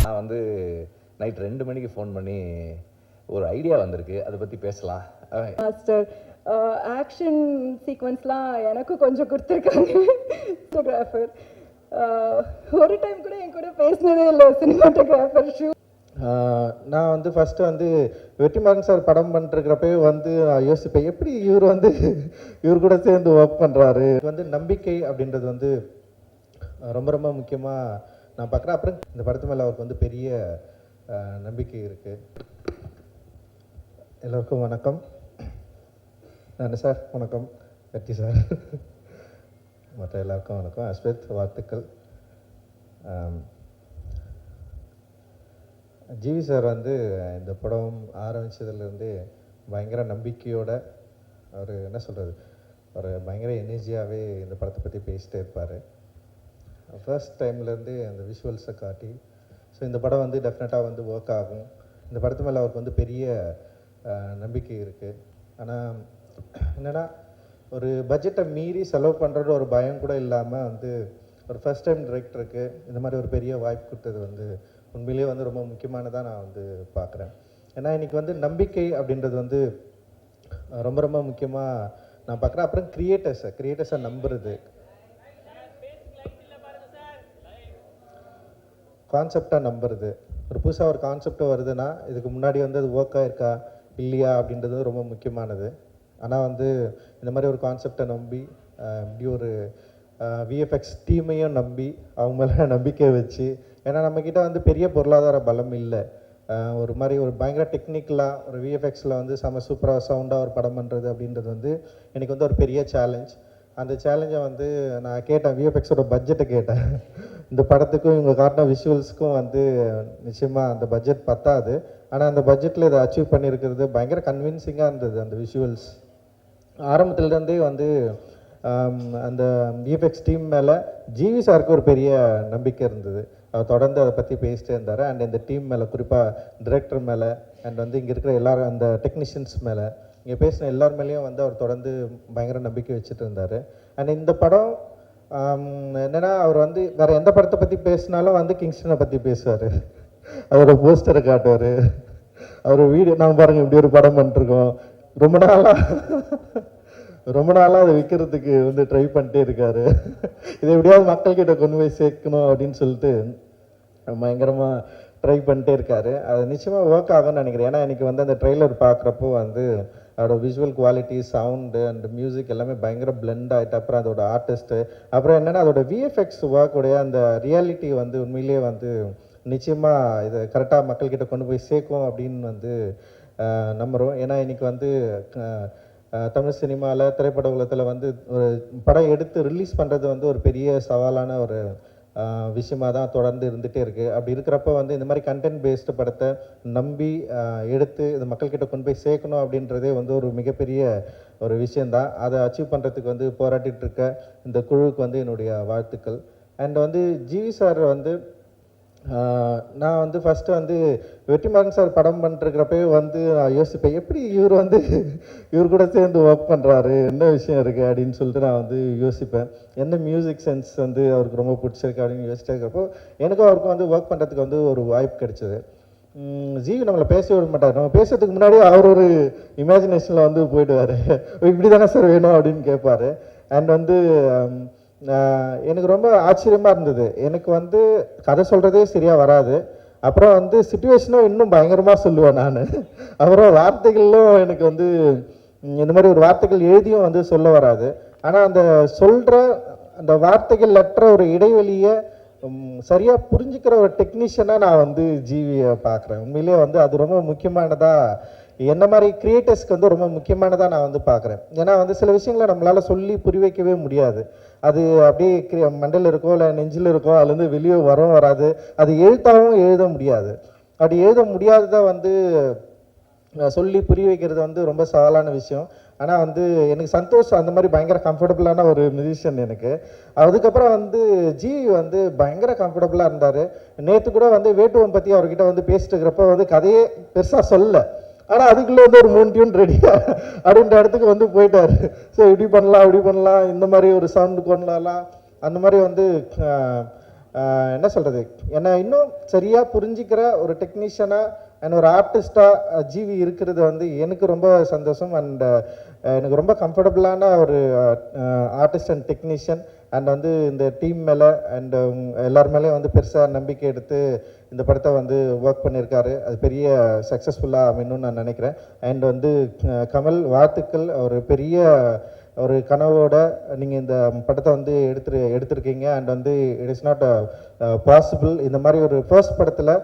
நான் வந்து நைட் 2 மணிக்கு ஃபோன் பண்ணி ஒரு ஐடியா வந்திருக்கு, அதை பற்றி பேசலாம். மாஸ்டர் ஆக்ஷன் சீக்வன்ஸ்லாம் எனக்கும் கொஞ்சம் கொடுத்துருக்காங்க ஃபோட்டோகிராஃபர். ஒரு டைம் கூட என் கூட பேசினதே இல்லை சினிமாட்டோகிராஃபர். நான் வந்து ஃபஸ்ட்டு வந்து வெற்றிமாறன் சார் படம் பண்ணிருக்கிறப்பவே வந்து நான் யோசிப்பேன், எப்படி இவர் கூட சேர்ந்து ஒர்க் பண்ணுறாரு. வந்து நம்பிக்கை அப்படின்றது வந்து ரொம்ப ரொம்ப முக்கியமாக நான் பார்க்குறேன். அப்புறம் இந்த படத்து மேலே அவருக்கு வந்து பெரிய நம்பிக்கை இருக்குது. எல்லோருக்கும் வணக்கம். நான் சார் வணக்கம், வெற்றி சார், மற்ற எல்லாருக்கும் வணக்கம். அஸ்வத் வாழ்த்துக்கள். ஜிவி சார் வந்து இந்த படம் ஆரம்பித்ததுலேருந்து பயங்கர நம்பிக்கையோட அவர் என்ன சொல்கிறது, ஒரு பயங்கர எனர்ஜியாகவே இந்த படத்தை பற்றி பேசிட்டே இருப்பார். ஃபர்ஸ்ட் டைம்லேருந்து அந்த விஷுவல்ஸை காட்டி ஸோ இந்த படம் வந்து டெஃபினட்டாக வந்து ஒர்க் ஆகும். இந்த படத்து மேலே அவருக்கு வந்து பெரிய நம்பிக்கை இருக்குது. ஆனால் என்னென்னா ஒரு பட்ஜெட்டை மீறி செலவு பண்ணுறது ஒரு பயம் கூட இல்லாமல் வந்து ஒரு ஃபர்ஸ்ட் டைம் டைரக்டருக்கு இந்த மாதிரி ஒரு பெரிய வாய்ப்பு கொடுத்தது வந்து உண்மையிலேயே வந்து ரொம்ப முக்கியமானதாக நான் வந்து பார்க்குறேன். ஏன்னா இன்றைக்கி வந்து நம்பிக்கை அப்படின்றது வந்து ரொம்ப ரொம்ப முக்கியமாக நான் பார்க்குறேன். அப்புறம் கிரியேட்டர்ஸை நம்புறது, கான்செப்டாக நம்புறது. ஒரு புதுசாக ஒரு கான்செப்டாக வருதுன்னா இதுக்கு முன்னாடி வந்து அது ஒர்க் ஆகிருக்கா இல்லையா அப்படின்றது ரொம்ப முக்கியமானது. ஆனால் வந்து இந்த மாதிரி ஒரு கான்செப்டை நம்பி இப்படி ஒரு விஎஃப்எக்ஸ் டீமையும் நம்பி அவங்க மேலே நம்பிக்கை வச்சு, ஏன்னா நம்மக்கிட்ட வந்து பெரிய பொருளாதார பலம் இல்லை. ஒரு மாதிரி ஒரு பயங்கர டெக்னிக்கலாக ஒரு விஎஃப்எக்ஸில் வந்து செம சூப்பராக சவுண்டாக ஒரு படம் பண்ணுறது அப்படின்றது வந்து எனக்கு வந்து ஒரு பெரிய சேலஞ்ச். அந்த சேலஞ்சை வந்து நான் கேட்டேன், விஎஃப்எக்ஸோட பட்ஜெட்டை கேட்டேன். இந்த படத்துக்கும் இவங்க காட்டின விஷுவல்ஸுக்கும் வந்து நிச்சயமாக அந்த பட்ஜெட் பத்தாது. ஆனால் அந்த பட்ஜெட்டில் இதை அச்சீவ் பண்ணியிருக்கிறது பயங்கர கன்வின்சிங்காக இருந்தது. அந்த விஷுவல்ஸ் ஆரம்பத்துலேருந்தே வந்து அந்த விஎஃப்எக்ஸ் டீம் மேலே ஜிவி சாருக்கு ஒரு பெரிய நம்பிக்கை இருந்தது. அவர் தொடர்ந்து அதை பற்றி பேசிட்டே இருந்தார். அண்ட் இந்த டீம் மேலே, குறிப்பாக டிரெக்டர் மேலே, அண்ட் வந்து இங்கே இருக்கிற எல்லாரும் அந்த டெக்னீஷியன்ஸ் மேலே, இங்கே பேசின எல்லார் மேலேயும் வந்து அவர் தொடர்ந்து பயங்கர நம்பிக்கை வச்சுட்டு இருந்தார். அண்ட் இந்த படம் என்னென்னா அவர் வந்து வேறு எந்த படத்தை பற்றி பேசினாலும் வந்து கிங்ஸ்டனை பற்றி பேசுவார். அவரோட போஸ்டரை காட்டுவார். அவர் வீடியோ நான் பாருங்கள் இப்படி ஒரு படம் பண்ணிருக்கோம், ரொம்ப நாளாக அதை விற்கிறதுக்கு வந்து ட்ரை பண்ணிட்டே இருக்காரு. இதை எப்படியாவது மக்கள்கிட்ட கொண்டு போய் சேர்க்கணும் அப்படின்னு சொல்லிட்டு பயங்கரமாக ட்ரை பண்ணிட்டே இருக்காரு. அது நிச்சயமாக ஒர்க் ஆகும்னு நினைக்கிறேன். ஏன்னா எனக்கு வந்து அந்த ட்ரெய்லர் பார்க்குறப்போ வந்து அதோட visual quality, sound and music எல்லாமே பயங்கர பிளெண்ட் ஆகிட்டு, அப்புறம் அதோட ஆர்டிஸ்ட்டு, அப்புறம் என்னென்னா அதோட விஎஃப்எக்ஸ் ஒர்க்குடைய அந்த ரியாலிட்டி வந்து உண்மையிலேயே வந்து நிச்சயமாக இதை கரெக்டாக மக்கள்கிட்ட கொண்டு போய் சேர்க்கும் அப்படின்னு வந்து நம்புகிறோம். ஏன்னா இன்றைக்கி வந்து தமிழ் சினிமாவில், திரைப்பட உலகத்தில் வந்து ஒரு படம் எடுத்து ரிலீஸ் பண்ணுறது வந்து ஒரு பெரிய சவாலான ஒரு விஷயமாக தான் தொடர்ந்து இருந்துகிட்டே இருக்குது. அப்படி இருக்கிறப்ப வந்து இந்த மாதிரி கண்டென்ட் பேஸ்டு படத்தை நம்பி எடுத்து இது மக்கள்கிட்ட கொண்டு போய் சேர்க்கணும் அப்படின்றதே வந்து ஒரு மிகப்பெரிய ஒரு விஷயந்தான். அதை அச்சீவ் பண்ணுறதுக்கு வந்து போராட்டிகிட்டு இருக்க இந்த குழுவுக்கு வந்து என்னுடைய வாழ்த்துக்கள். அண்ட் வந்து ஜிவி சார் வந்து நான் வந்து ஃபஸ்ட்டு வந்து வெற்றிமாறன் சார் படம் பண்ணிருக்கிறப்பவே வந்து நான் யோசிப்பேன், எப்படி இவர் கூட சேர்ந்து ஒர்க் பண்ணுறாரு, என்ன விஷயம் இருக்குது அப்படின்னு சொல்லிட்டு நான் வந்து யோசிப்பேன். என்ன மியூசிக் சென்ஸ் வந்து அவருக்கு ரொம்ப பிடிச்சிருக்கு அப்படின்னு யோசிச்சுட்டு இருக்கிறப்போ எனக்கும் அவருக்கும் வந்து ஒர்க் பண்ணுறதுக்கு வந்து ஒரு வாய்ப்பு கிடைச்சிது. ஜிவி நம்மளை பேச விட மாட்டார். நம்ம பேசுறதுக்கு முன்னாடி அவர் ஒரு இமேஜினேஷனில் வந்து போயிடுவார். இப்படி தானே சார் வேணும் அப்படின்னு கேட்பார். அண்ட் வந்து எனக்கு ரொம்ப ஆச்சரியமாக இருந்தது. எனக்கு வந்து கதை சொல்கிறதே சரியாக வராது. அப்புறம் வந்து சிச்சுவேஷனும் இன்னும் பயங்கரமாக சொல்லுவேன் நான். அப்புறம் வார்த்தைகளும் எனக்கு வந்து இந்த மாதிரி ஒரு வார்த்தைகள் எழுதியும் வந்து சொல்ல வராது. ஆனால் அந்த சொல்கிற அந்த வார்த்தைகள் அற்ற ஒரு இடைவெளியை சரியாக புரிஞ்சுக்கிற ஒரு டெக்னீஷியனாக நான் வந்து ஜிவியை பார்க்குறேன். உண்மையிலே வந்து அது ரொம்ப முக்கியமானதாக, என்ன மாதிரி கிரியேட்டர்ஸ்க்கு வந்து ரொம்ப முக்கியமானதாக நான் வந்து பார்க்குறேன். ஏன்னா வந்து சில விஷயங்களை நம்மளால் சொல்லி புரி வைக்கவே முடியாது. அது அப்படியே மண்டையில் இருக்கோ இல்லை நெஞ்சில் இருக்கோ, அதுலேருந்து வெளியே வராது. அது எழுத்தாகவும் எழுத முடியாது. அப்படி எழுத முடியாததை வந்து சொல்லி புரிய வைக்கிறது வந்து ரொம்ப சவாலான விஷயம். ஆனால் வந்து எனக்கு சந்தோஷ் அந்த மாதிரி பயங்கர கம்ஃபர்டபுளான ஒரு மியூசிஷியன் எனக்கு. அதுக்கப்புறம் வந்து ஜிவி வந்து பயங்கர கம்ஃபர்டபுளாக இருந்தார். நேற்று கூட வந்து வேட்டுவம் பற்றி அவர்கிட்ட வந்து பேசிட்டு இருக்கிறப்ப வந்து கதையே பெருசாக சொல்லலை. ஆனால் அதுக்குள்ளே வந்து ஒரு 3 டியூன் ரெடியாக அப்படின்ற இடத்துக்கு வந்து போயிட்டார். ஸோ இப்படி பண்ணலாம், இப்படி பண்ணலாம், இந்த மாதிரி ஒரு சவுண்டு கொண்டலாம், அந்த மாதிரி வந்து என்ன சொல்கிறது, என்னை இன்னும் சரியாக புரிஞ்சிக்கிற ஒரு டெக்னீஷியனாக அண்ட் ஒரு ஆர்டிஸ்டாக ஜீவி இருக்கிறது வந்து எனக்கு ரொம்ப சந்தோஷம். அண்ட் எனக்கு ரொம்ப கம்ஃபர்டபுளான ஒரு ஆர்டிஸ்ட் அண்ட் டெக்னீஷியன். அண்ட் வந்து இந்த டீம் மேலே அண்ட் எல்லார் மேலேயும் வந்து பெருசாக நம்பிக்கை எடுத்து இந்த படத்தை வந்து ஒர்க் பண்ணியிருக்காரு. அது பெரிய சக்ஸஸ்ஃபுல்லாக அமையணும்னு நான் நினைக்கிறேன். அண்ட் வந்து கமல், வாழ்த்துக்கள். ஒரு பெரிய ஒரு கனவோட நீங்கள் இந்த படத்தை வந்து எடுத்திருக்கீங்க. அண்ட் வந்து இட் இஸ் நாட் பாசிபிள். இந்த மாதிரி ஒரு ஃபர்ஸ்ட் படத்தில்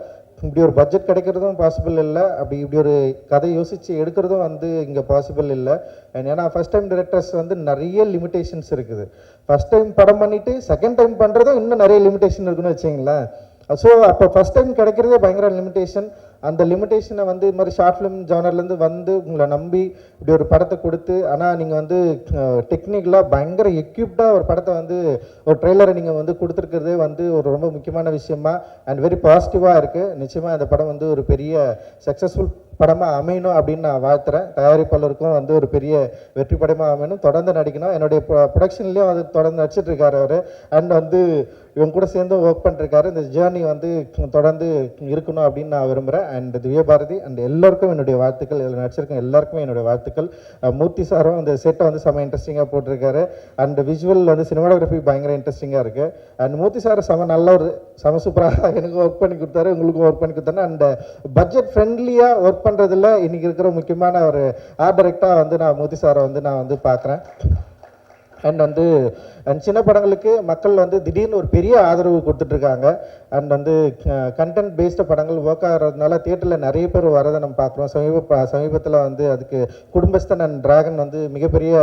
இப்படி ஒரு பட்ஜெட் கிடைக்கிறதும் பாசிபிள் இல்லை, அப்படி இப்படி ஒரு கதை யோசித்து எடுக்கிறதும் வந்து இங்கே பாசிபிள் இல்லை. ஏன்னா ஃபஸ்ட் டைம் டிரெக்டர்ஸ் வந்து நிறைய லிமிடேஷன்ஸ் இருக்குது. ஃபஸ்ட் டைம் படம் பண்ணிவிட்டு செகண்ட் டைம் பண்ணுறதும் இன்னும் நிறைய லிமிடேஷன் இருக்குன்னு வச்சிங்களேன். ஸோ அப்போ ஃபஸ்ட் டைம் கிடைக்கிறதே பயங்கர லிமிடேஷன். அந்த லிமிடேஷனை வந்து இது மாதிரி ஷார்ட் ஃபிலிம் ஜானர்லேருந்து வந்து உங்களை நம்பி இப்படி ஒரு படத்தை கொடுத்து, ஆனால் நீங்கள் வந்து டெக்னிக்கலாக பயங்கர எக்யூப்டாக ஒரு படத்தை வந்து ஒரு ட்ரெய்லரை நீங்கள் வந்து கொடுத்துருக்கிறதே வந்து ஒரு ரொம்ப முக்கியமான விஷயமா அண்ட் வெரி பாசிட்டிவாக இருக்குது. நிச்சயமாக இந்த படம் வந்து ஒரு பெரிய சக்ஸஸ்ஃபுல் படமாக அமையணும் அப்படின்னு நான் வாழ்த்துறேன். தயாரிப்பாளருக்கும் வந்து ஒரு பெரிய வெற்றி படமாக அமையணும், தொடர்ந்து நடிக்கணும். என்னுடைய ப்ரொடக்ஷன்லேயும் அது தொடர்ந்து நடிச்சிட்ருக்காரு அவர். அண்ட் வந்து இவங்க கூட சேர்ந்து ஒர்க் பண்ணிருக்காரு. இந்த ஜேர்னி வந்து தொடர்ந்து இருக்கணும் அப்படின்னு நான் விரும்புகிறேன். அண்ட் திவ்ய பாரதி அண்ட் எல்லாருக்கும் என்னுடைய வாழ்த்துக்கள். இதில் நடிச்சிருக்கேன் எல்லாருக்குமே என்னுடைய வாழ்த்துக்கள். மூர்த்தி சாரும் அந்த செட்டை வந்து செம்ம இன்ட்ரெஸ்டிங்காக போட்டிருக்காரு. அண்ட் விஷுவல் வந்து சினிமாட்டோகிராஃபி பயங்கர இன்ட்ரெஸ்டிங்காக இருக்குது. அண்ட் மூர்த்தி சார் நல்ல ஒரு சூப்பராக எனக்கு ஒர்க் பண்ணி கொடுத்தாரு, உங்களுக்கும் ஒர்க் பண்ணி கொடுத்தாரு. அண்ட் பட்ஜெட் ஃப்ரெண்ட்லியாக ஒர்க் பண்ணுறதுல இன்றைக்கி இருக்கிற முக்கியமான ஒரு ஆர்ட் டைரக்டாக வந்து நான் மூர்த்தி சாரை வந்து நான் வந்து பார்க்குறேன். அண்ட் வந்து சின்ன படங்களுக்கு மக்கள் வந்து திடீர்னு ஒரு பெரிய ஆதரவு கொடுத்துட்ருக்காங்க. அண்ட் வந்து கண்டென்ட் பேஸ்டு படங்கள் ஒர்க் ஆகிறதுனால தியேட்டரில் நிறைய பேர் வரதை நம்ம பார்க்குறோம். சமீபத்தில் வந்து அதுக்கு குடும்பஸ்தன் அண்ட் டிராகன் வந்து மிகப்பெரிய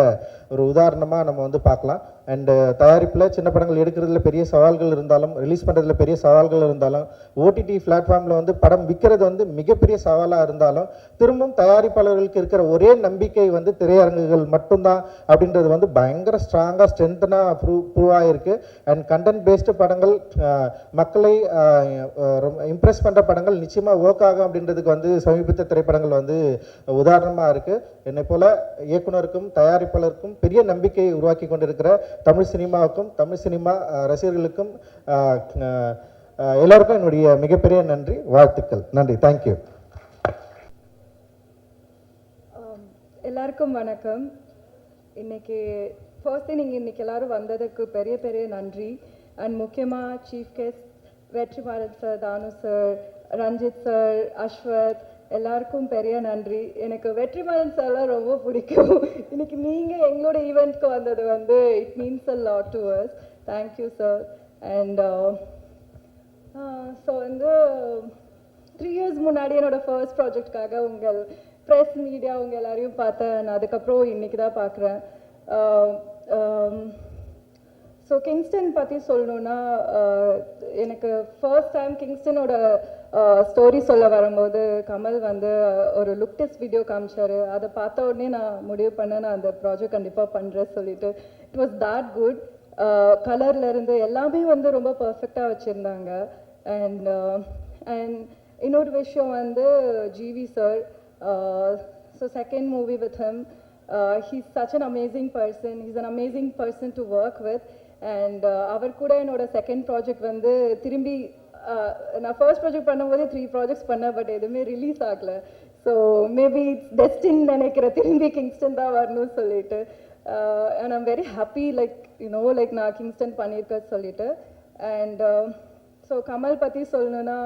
ஒரு உதாரணமாக நம்ம வந்து பார்க்கலாம். அண்டு தயாரிப்பில் சின்ன படங்கள் எடுக்கிறதுல பெரிய சவால்கள் இருந்தாலும், ரிலீஸ் பண்ணுறதுல பெரிய சவால்கள் இருந்தாலும், ஓடிடி பிளாட்ஃபார்மில் வந்து படம் விற்கிறது வந்து மிகப்பெரிய சவாலாக இருந்தாலும், திரும்பவும் தயாரிப்பாளர்களுக்கு இருக்கிற ஒரே நம்பிக்கை வந்து திரையரங்குகள் மட்டும்தான் அப்படின்றது வந்து பயங்கர ஸ்ட்ராங்காக ஸ்ட்ரென்த்தனாக ப்ரூவ் ஆகிருக்கு. அண்ட் கண்டென்ட் பேஸ்டு படங்கள் மக்களை இம்ப்ரெஸ் பண்ணுற படங்கள் நிச்சயமாக ஒர்க் ஆகும் அப்படின்றதுக்கு வந்து சமீபத்திய திரைப்படங்கள் வந்து உதாரணமாக இருக்குது. என்னை போல் இயக்குனருக்கும் தயாரிப்பாளருக்கும் பெரிய நம்பிக்கையை உருவாக்கி கொண்டிருக்கிற தமிழ் சினிமாவுக்கும் தமிழ் சினிமா ரசிகர்களுக்கும் எல்லாருக்கும் என்னுடைய மிகப்பெரிய நன்றி, வாழ்த்துக்கள். நன்றி, தேங்க்யூ. எல்லாருக்கும் வணக்கம். இன்னைக்கு ஃபர்ஸ்ட் நீங்கள் இன்றைக்கி எல்லோரும் வந்ததுக்கு பெரிய பெரிய நன்றி. அண்ட் முக்கியமாக சீஃப் கெஸ்ட் வெற்றிமாறன் சார், தானு சார், ரஞ்சித் சார், அஸ்வத் எல்லாருக்கும் பெரிய நன்றி. எனக்கு வெற்றிமாறன் சார்லாம் ரொம்ப பிடிக்கும். இன்னைக்கு நீங்கள் எங்களோட ஈவெண்ட்க்கு வந்தது வந்து it means a lot to us. Thank you sir. And so வந்து 3 years முன்னாடி என்னோடய ஃபர்ஸ்ட் ப்ராஜெக்ட்காக உங்கள் ப்ரெஸ் மீடியா உங்கள் எல்லாரையும் பார்த்தேன். அதுக்கப்புறம் இன்றைக்கி தான் பார்க்குறேன். ஸோ கிங்ஸ்டன் பற்றி சொல்லணுன்னா, எனக்கு ஃபர்ஸ்ட் டைம் கிங்ஸ்டனோட ஸ்டோரி சொல்ல வரும்போது கமல் வந்து ஒரு லுக் டெஸ்ட் வீடியோ காமிச்சார். அதை பார்த்த உடனே நான் முடிவு பண்ணேன், நான் அந்த ப்ராஜெக்ட் கண்டிப்பாக பண்ணுறேன் சொல்லிட்டு. It was that good. கலர்லேருந்து எல்லாமே வந்து ரொம்ப பர்ஃபெக்டாக வச்சுருந்தாங்க. அண்ட் இன்னொரு விஷயம் வந்து GV sir. So second movie with him. He's such an amazing person. He's an amazing person to work with. And அவர் கூட என்னோட செகண்ட் ப்ராஜெக்ட் வந்து திரும்பி நான் ஃபர்ஸ்ட் ப்ராஜெக்ட் பண்ணும்போதே 3 ப்ராஜெக்ட்ஸ் பண்ணேன், பட் எதுவுமே ரிலீஸ் ஆகலை. ஸோ மேபி இட்ஸ் டெஸ்டின் நினைக்கிற திரும்பி கிங்ஸ்டன் தான் வரணும்னு சொல்லிட்டு. And I'm very happy like like நான் கிங்ஸ்டன் பண்ணியிருக்கேன்னு சொல்லிட்டு. அண்ட் ஸோ கமல் பற்றி சொல்லணுன்னா,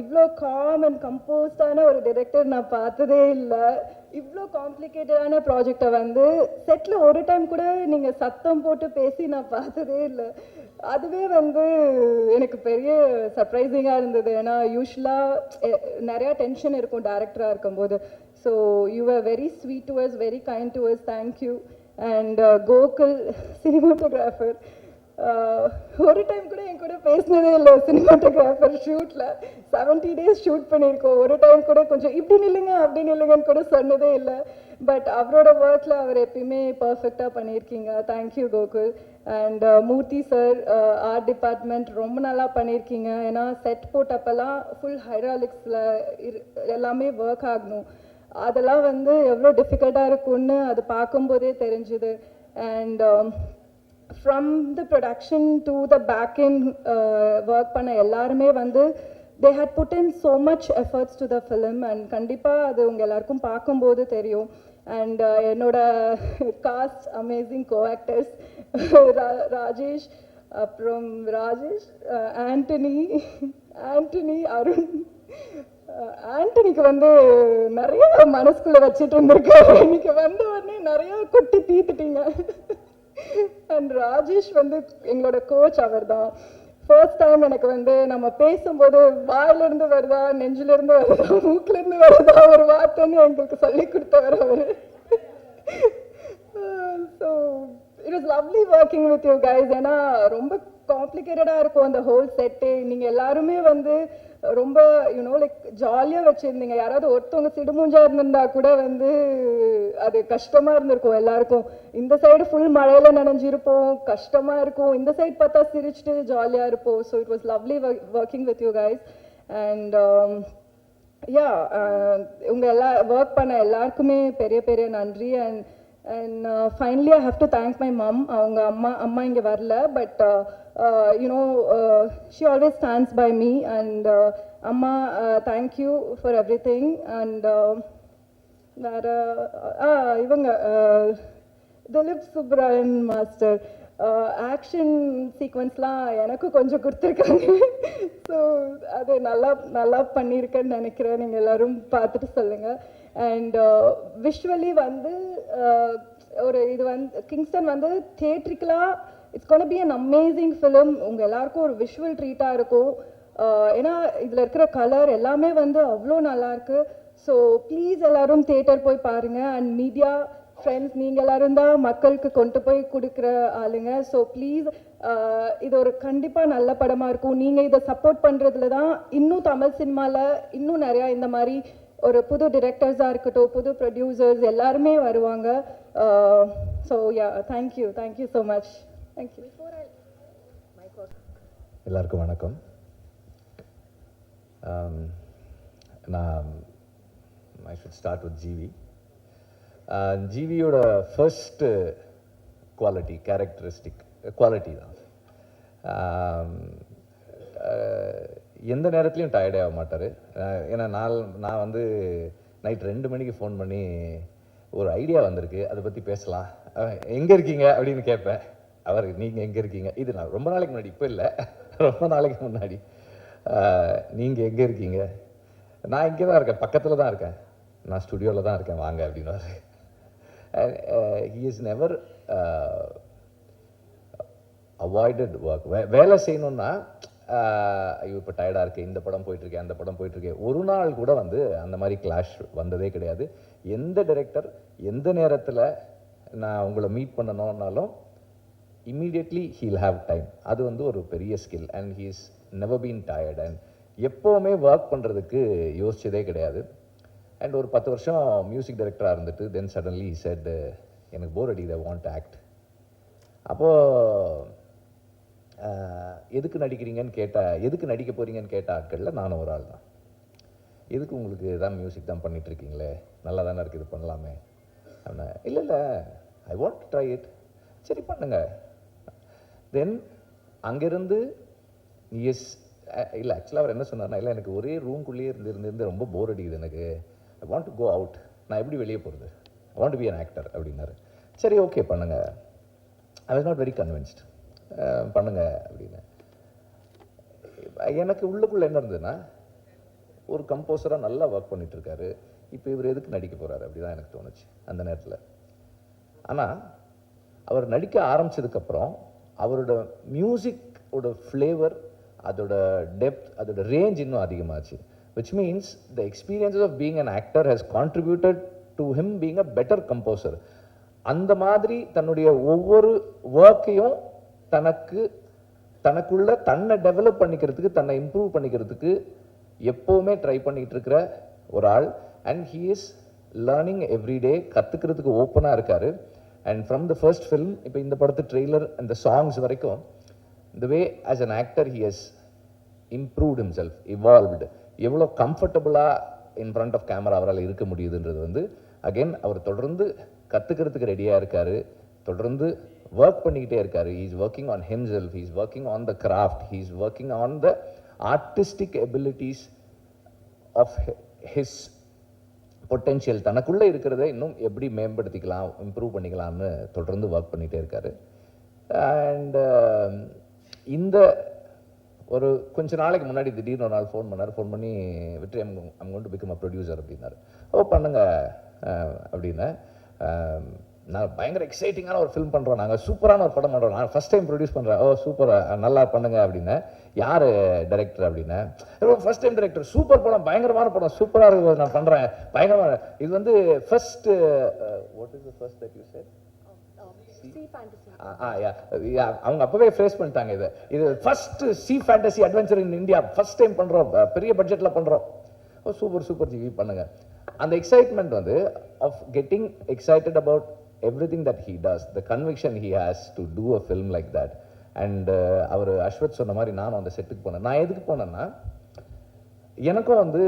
இவ்வளோ காம் அண்ட் கம்போஸ்டான ஒரு டைரக்டர் நான் பார்த்ததே இல்லை. இவ்வளோ காம்ப்ளிகேட்டடான ப்ராஜெக்டை வந்து செட்டில் ஒரு டைம் கூட நீங்கள் சத்தம் போட்டு பேசி நான் பார்த்ததே இல்லை. அதுவே வந்து எனக்கு பெரிய சர்ப்ரைசிங்காக இருந்தது. ஏன்னா யூஸ்வலாக நிறையா டென்ஷன் இருக்கும் டேரக்டராக இருக்கும்போது. So you are very sweet to us, very kind to us. Thank you. And Gokul cinematographer ஒரு டைம் கூட என் கூட பேசினதே இல்லை. சினிமாட்டோகிராஃபர் ஷூட்டில் 70 days ஷூட் பண்ணியிருக்கோம். ஒரு டைம் கூட கொஞ்சம் இப்படி நில்லுங்க அப்படி நில்லுங்கன்னு கூட சொன்னதே இல்லை. பட் அவரோட ஒர்க்கில் அவர் எப்பயுமே பர்ஃபெக்டாக பண்ணியிருக்கீங்க. Thank you Gokul. And Murthy sir, art department ரொம்ப நல்லா பண்ணியிருக்கீங்க. ஏன்னா செட் போட்டப்பெல்லாம் ஃபுல் ஹைட்ராலிக்ஸில் எல்லாமே ஒர்க் ஆகணும். அதெல்லாம் வந்து எவ்வளோ டிஃபிகல்ட்டாக இருக்கும்னு அது பார்க்கும்போதே தெரிஞ்சுது. And from the production to the back end work பண்ண எல்லாருமே வந்து they had put in so much efforts to the film and கண்டிப்பா அது உங்க எல்லாருக்கும் பார்க்கும்போது தெரியும் and என்னோட cast amazing co-actors ராஜேஷ் அப்புறம் ராஜேஷ் ஆண்டனி அருண் ஆண்டனிக்கு வந்து நிறைய மனசுக்குள்ள வச்சுட்டு இருந்திருக்காரு இன்னைக்கு வந்த உடனே நிறைய கொட்டி தீத்துட்டீங்க அண்ட் ராஜேஷ் வந்து எங்களோட கோச் அவர் தான் ஃபர்ஸ்ட் டைம் எனக்கு வந்து நம்ம பேசும்போது வாயிலிருந்து வருதா நெஞ்சிலிருந்து வருதா மூக்கிலிருந்து வருதா ஒரு வார்த்தைன்னு எங்களுக்கு சொல்லி கொடுத்தவர் அவர் so it was lovely working with you guys ஏன்னா ரொம்ப காம்ப்ளிகேட்டடாக இருக்கும் அந்த ஹோல் செட்டு நீங்கள் எல்லாருமே வந்து ரொம்ப யூனோ லைக் ஜாலியாக வச்சுருந்தீங்க யாராவது ஒருத்தவங்க சிடுமூஞ்சா இருந்திருந்தா கூட வந்து அது கஷ்டமாக இருந்திருக்கும் எல்லாருக்கும் இந்த சைடு ஃபுல் மழையில் நனைஞ்சிருப்போம் கஷ்டமாக இருக்கும் இந்த சைடு பார்த்தா சிரிச்சுட்டு ஜாலியாக இருப்போம் so it was lovely working with you guys and yeah உங்கள் ஒர்க் பண்ண எல்லாருக்குமே பெரிய பெரிய நன்றி and finally I have to thank my mom அவங்க அம்மா இங்கே வரல but you know she always stands by me and amma thank you for everything and வேற இவங்க திலீப் சுப்ராயன் மாஸ்டர் ஆக்ஷன் சீக்வன்ஸ்லாம் எனக்கு கொஞ்சம் கொடுத்துருக்காங்க ஸோ அது நல்லா பண்ணியிருக்கேன்னு நினைக்கிறேன் நீங்கள் எல்லோரும் பார்த்துட்டு சொல்லுங்கள் அண்ட் விஷுவலி வந்து ஒரு இது வந்து கிங்ஸ்டன் வந்து தியேட்ரிக்கலாக it's gonna be an amazing film உங்கள் எல்லாருக்கும் ஒரு விஷுவல் ட்ரீட்டாக இருக்கும் ஏன்னா இதில் இருக்கிற கலர் எல்லாமே வந்து அவ்வளோ நல்லாயிருக்கு ஸோ ப்ளீஸ் எல்லோரும் தியேட்டர் போய் பாருங்கள் அண்ட் மீடியா ஃப்ரெண்ட்ஸ் நீங்கள் எல்லோரும் தான் மக்களுக்கு கொண்டு போய் கொடுக்குற ஆளுங்க ஸோ ப்ளீஸ் இது ஒரு கண்டிப்பாக நல்ல படமாக இருக்கும் நீங்கள் இதை சப்போர்ட் பண்ணுறதுல தான் இன்னும் தமிழ் சினிமாவில் இன்னும் நிறையா இந்த மாதிரி ஒரு புது டிரெக்டர்ஸாக இருக்கட்டும் புது ப்ரொடியூசர்ஸ் எல்லாருமே வருவாங்க so ya thank you so much thank you எல்லாருக்கும் வணக்கம் நான் I should start with GV ஜிவியோட ஃபர்ஸ்ட் குவாலிட்டி கேரக்டரிஸ்டிக் குவாலிட்டி தான் எந்த நேரத்துலையும் டயர்டே ஆக மாட்டார் ஏன்னா நான் வந்து நைட் 2 மணிக்கு ஃபோன் பண்ணி ஒரு ஐடியா வந்திருக்கு அதை பற்றி பேசலாம் எங்கே இருக்கீங்க அப்படின்னு கேட்பேன் அவர் நீங்கள் எங்கே இருக்கீங்க இது நான் ரொம்ப நாளைக்கு முன்னாடி இப்போ இல்லை ரொம்ப நாளைக்கு முன்னாடி நீங்கள் எங்கே இருக்கீங்க நான் இங்கே தான் இருக்கேன் பக்கத்தில் தான் இருக்கேன் நான் ஸ்டுடியோவில் தான் இருக்கேன் வாங்க அப்படின்னாரு he is never avoided work வேலை செய்யணுன்னா ஐயோ இப்போ டயர்டாக இருக்கேன் இந்த படம் போயிட்டுருக்கேன் அந்த படம் போயிட்டுருக்கேன் ஒரு நாள் கூட வந்து அந்த மாதிரி கிளாஷ் வந்ததே கிடையாது எந்த டைரக்டர் எந்த நேரத்தில் நான் உங்களை மீட் பண்ணணும்னாலும் இம்மீடியட்லி ஹீல் ஹாவ் டைம் அது வந்து ஒரு பெரிய skill and he is never been tired அண்ட் எப்போவுமே ஒர்க் பண்ணுறதுக்கு யோசிச்சதே கிடையாது அண்ட் ஒரு 10 வருஷம் மியூசிக் டைரக்டராக இருந்துட்டு தென் சடன்லி செட் எனக்கு போர் அடிக்குது ஐ வாண்ட் டு ஆக்ட் அப்போது எதுக்கு நடிக்கிறீங்கன்னு எதுக்கு நடிக்க போகிறீங்கன்னு கேட்ட ஆட்களில் நானும் ஒரு ஆள் தான் எதுக்கு உங்களுக்கு தான் மியூசிக் தான் பண்ணிகிட்ருக்கீங்களே நல்லா தானே இருக்குது இது பண்ணலாமே அப்படின்னா இல்லை ஐ வாண்ட் டு ட்ரை இட் சரி பண்ணுங்க தென் அங்கேருந்து எஸ் இல்லை ஆக்சுவலாக அவர் என்ன சொன்னார்னா இல்லை எனக்கு ஒரே ரூம்குள்ளேயே இருந்து ரொம்ப போர் அடிக்குது எனக்கு I want to go out நான் எப்படி வெளியே போகிறது I want to be an actor அப்படின்னாரு சரி ஓகே பண்ணுங்க I was not very convinced பண்ணுங்க அப்படின்னு எனக்கு உள்ளுக்குள்ளே என்ன இருந்ததுன்னா ஒரு கம்போசராக நல்லா ஒர்க் பண்ணிகிட்ருக்காரு இப்போ இவர் எதுக்கு நடிக்க போகிறாரு அப்படி தான் எனக்கு தோணுச்சு அந்த நேரத்தில் ஆனால் அவர் நடிக்க ஆரம்பித்ததுக்கப்புறம் அவரோட மியூசிக்கோட ஃப்ளேவர் அதோட டெப்த் அதோட ரேஞ்ச் இன்னும் அதிகமாச்சு which means the experiences of being an actor has contributed to him being a better composer அந்த மாதிரி தன்னுடைய ஒவ்வொரு ஒர்க்கையும் தனக்குள்ள தன்னை டெவலப் பண்ணிக்கிறதுக்கு தன்னை இம்ப்ரூவ் பண்ணிக்கிறதுக்கு எப்போவுமே ட்ரை பண்ணிகிட்டு இருக்கிற ஒரு ஆள் and he is learning everyday கற்றுக்கிறதுக்கு ஓப்பனாக இருக்கார் and from the first film இப்போ இந்த படத்து ட்ரெய்லர் அந்த சாங்ஸ் வரைக்கும் the way as an actor he has improved himself evolved எவ்வளோ கம்ஃபர்டபுளாக இன் ஃப்ரண்ட் ஆஃப் கேமரா அவரால் இருக்க முடியுதுன்றது வந்து அகெயின் அவர் தொடர்ந்து கற்றுக்கிறதுக்கு ரெடியாக இருக்கார் தொடர்ந்து ஒர்க் பண்ணிக்கிட்டே இருக்காரு. He's working on himself, he's working on the craft, he's working on the artistic abilities of his potential. தனக்குள்ளே இருக்கிறத இன்னும் எப்படி மேம்படுத்திக்கலாம், இம்ப்ரூவ் பண்ணிக்கலாம்னு தொடர்ந்து ஒர்க் பண்ணிகிட்டே இருக்காரு. அண்ட் இந்த ஒரு கொஞ்ச நாளைக்கு முன்னாடி திடீர்னு ஒரு நாள் ஃபோன் பண்ணி வெற்றி I'm going to become a producer அப்படின்னாரு. ஓ பண்ணுங்க அப்படின்னு. நான் பயங்கர எக்ஸைட்டிங்கான ஒரு ஃபிலிம் பண்ணுறோம், நாங்கள் சூப்பரான ஒரு படம் பண்ணுறோம், நான் ஃபஸ்ட் டைம் ப்ரொடியூஸ் பண்ணுறேன். ஓ சூப்பர், நல்லா பண்ணுங்க அப்படின்னு. யார் டைரக்டர் அப்படின்னு. ஃபஸ்ட் டைம் டைரக்டர், சூப்பர் படம், பயங்கரமான படம், சூப்பராக இருக்குது, நான் பண்ணுறேன், பயங்கரமான. இது வந்து first what is the first that you said? அவங்க அப்பவே ஃபேஸ் பண்ணிட்டாங்க. இது first sci fantasy adventure in India, first time பண்றோம், பெரிய பட்ஜெட்ல பண்றோம். ஓ சூப்பர் சூப்பர் ஜிவி பண்ணுங்க. அந்த எக்ஸைட்மெண்ட் வந்து of getting excited about everything that he does, the conviction he has to do a film like that. And அவர் அஸ்வத் சொன்ன மாதிரி நானும் அந்த செட்டுக்கு போனேன். நான் எதுக்கு போனேன்னா, எனக்கும் வந்து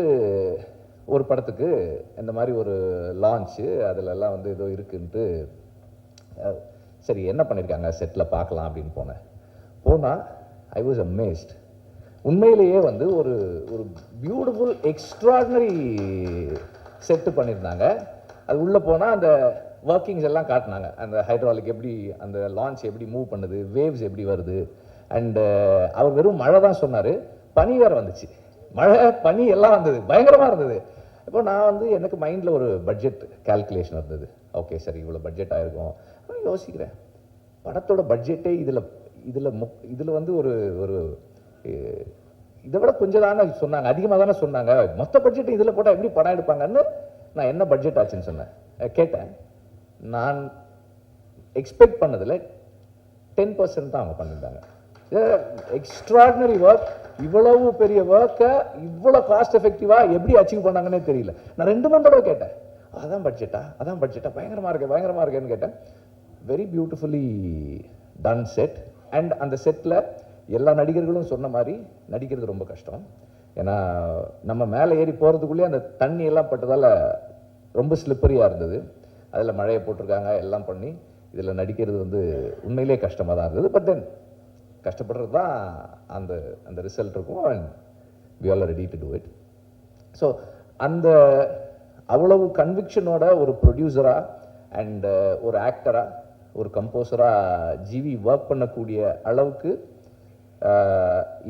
ஒரு படத்துக்கு இந்த மாதிரி ஒரு லான்ச்சு, அதிலெல்லாம் வந்து ஏதோ இருக்குன்ட்டு சரி என்ன பண்ணியிருக்காங்க செட்டில் பார்க்கலாம் அப்படின்னு போனால் ஐ வாஸ் அமேஸ்ட். உண்மையிலேயே வந்து ஒரு ஒரு பியூட்டிஃபுல் எக்ஸ்ட்ராடினரி செட்டு பண்ணியிருந்தாங்க. அது உள்ளே போனால் அந்த ஒர்க்கிங்ஸ் எல்லாம் காட்டினாங்க. அந்த ஹைட்ராலிக் எப்படி, அந்த லான்ச் எப்படி மூவ் பண்ணுது, வேவ்ஸ் எப்படி வருது. அண்டு அவர் வெறும் மழை தான் சொன்னார், பனி வேறு வந்துச்சு. மழை பனி எல்லாம் வந்தது, பயங்கரமாக இருந்தது. இப்போ நான் வந்து எனக்கு மைண்டில் ஒரு பட்ஜெட் கால்குலேஷன் இருந்தது. ஓகே சரி இவ்வளோ பட்ஜெட் ஆகிருக்கும் யோசிக்கிறேன். படத்தோட பட்ஜெட்டே இதில் வந்து ஒரு ஒரு இதை விட கொஞ்சம் தானே சொன்னாங்க, அதிகமாக தானே சொன்னாங்க. மொத்த பட்ஜெட் இதில் போட்டால் எப்படி படம் எடுப்பாங்கன்னு நான் என்ன பட்ஜெட் ஆச்சுன்னு சொன்னேன், கேட்டேன். நான் எக்ஸ்பெக்ட் பண்ணதில் 10% தான் அவங்க பண்ணியிருந்தாங்க. Extraordinary work. இவ்வளவு பெரிய ஒர்க்கை இவ்வளோ காஸ்ட் எஃபெக்டிவாக எப்படி அச்சீவ் பண்ணாங்கன்னே தெரியல. நான் 2 தடவை கேட்டேன், அதான் பட்ஜெட்டா, பயங்கரமாக இருக்கேன்னு கேட்டேன். Very beautifully done set. And அந்த செட்டில் எல்லா நடிகர்களும் சொன்ன மாதிரி நடிக்கிறது ரொம்ப கஷ்டம். ஏன்னா நம்ம மேலே ஏறி போகிறதுக்குள்ளேயே அந்த தண்ணி எல்லாம் பட்டதால் ரொம்ப ஸ்லிப்பரியாக இருந்தது. அதில் மழையை போட்டிருக்காங்க, எல்லாம் பண்ணி இதில் நடிக்கிறது வந்து உண்மையிலே கஷ்டமாக தான் இருந்தது. பட் தென் கஷ்டப்படுறது தான் அந்த அந்த ரிசல்ட் இருக்கும். And we all ready to do it. So அந்த அவ்வளவு கன்விக்ஷனோட ஒரு ப்ரொடியூசராக அண்ட் ஒரு ஆக்டராக ஒரு கம்போசராக ஜிவி ஒர்க் பண்ணக்கூடிய அளவுக்கு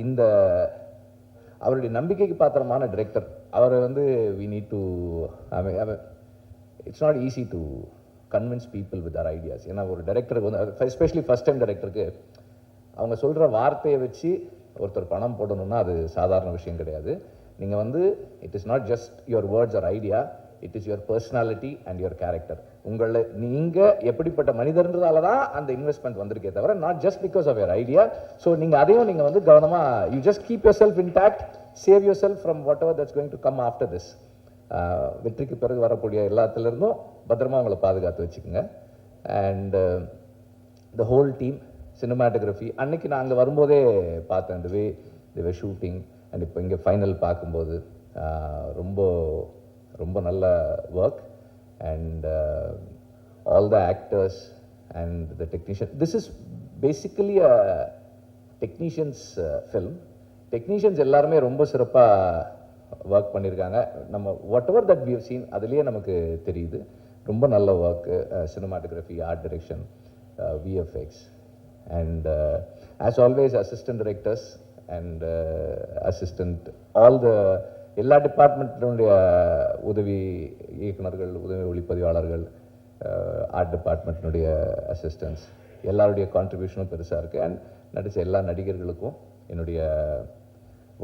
இந்த அவருடைய நம்பிக்கைக்கு பாத்திரமான டைரக்டர். அவரை வந்து we need to it's not easy to convince people with our ideas. ஏன்னா ஒரு டைரக்டருக்கு வந்து எஸ்பெஷலி ஃபஸ்ட் டைம் டைரக்டருக்கு அவங்க சொல்கிற வார்த்தையை வச்சு ஒருத்தர் பணம் போடணும்னா அது சாதாரண விஷயம் கிடையாது. நீங்கள் வந்து it is not just your words or idea, it is your personality and your character. உங்களை நீங்கள் எப்படிப்பட்ட மனிதர்ன்றதால தான் அந்த இன்வெஸ்ட்மெண்ட் வந்திருக்கே தவிர not just because of your idea. So நீங்கள் அதையும் நீங்கள் வந்து கவனமாக you just keep yourself intact, save yourself from whatever that's going to come after this. வெற்றிக்கு பிறகு வரக்கூடிய எல்லாத்துலேருந்தும் பத்திரமா உங்களை பாதுகாத்து வச்சுக்கோங்க. And the whole team, cinematography, அன்னைக்கு நான் அங்கே வரும்போதே பார்த்தேன் இந்த வே தி வர் ஷூட்டிங். அண்ட் இப்போ இங்கே ஃபைனல் பார்க்கும்போது ரொம்ப ரொம்ப நல்ல work. And all the actors and the technician, this is basically a technicians film. Technicians எல்லாருமே ரொம்ப சிறப்பாக ஒர்க் பண்ணியிருக்காங்க. நம்ம whatever that we have seen அதுலேயே நமக்கு தெரியுது. ரொம்ப நல்ல work, cinematography, art direction, VFX. And as always assistant directors and assistant all the எல்லா டிபார்ட்மெண்ட்டுடைய உதவி இயக்குனர்கள், உதவி ஒளிப்பதிவாளர்கள், ஆர்ட் டிபார்ட்மெண்ட்டினுடைய அசிஸ்டன்ஸ் எல்லாருடைய கான்ட்ரிபியூஷனும் பெருசாக இருக்குது. அண்ட் நடித்த எல்லா நடிகர்களுக்கும் என்னுடைய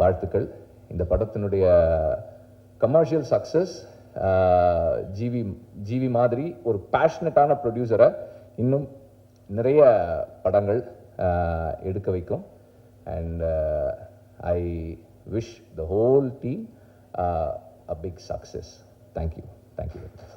வாழ்த்துக்கள். இந்த படத்தினுடைய கமர்ஷியல் சக்ஸஸ் ஜிவி மாதிரி ஒரு பேஷனட்டான ப்ரொடியூசரை இன்னும் நிறைய படங்கள் எடுக்க வைக்கும். And I wish the whole team a big success. Thank you very much.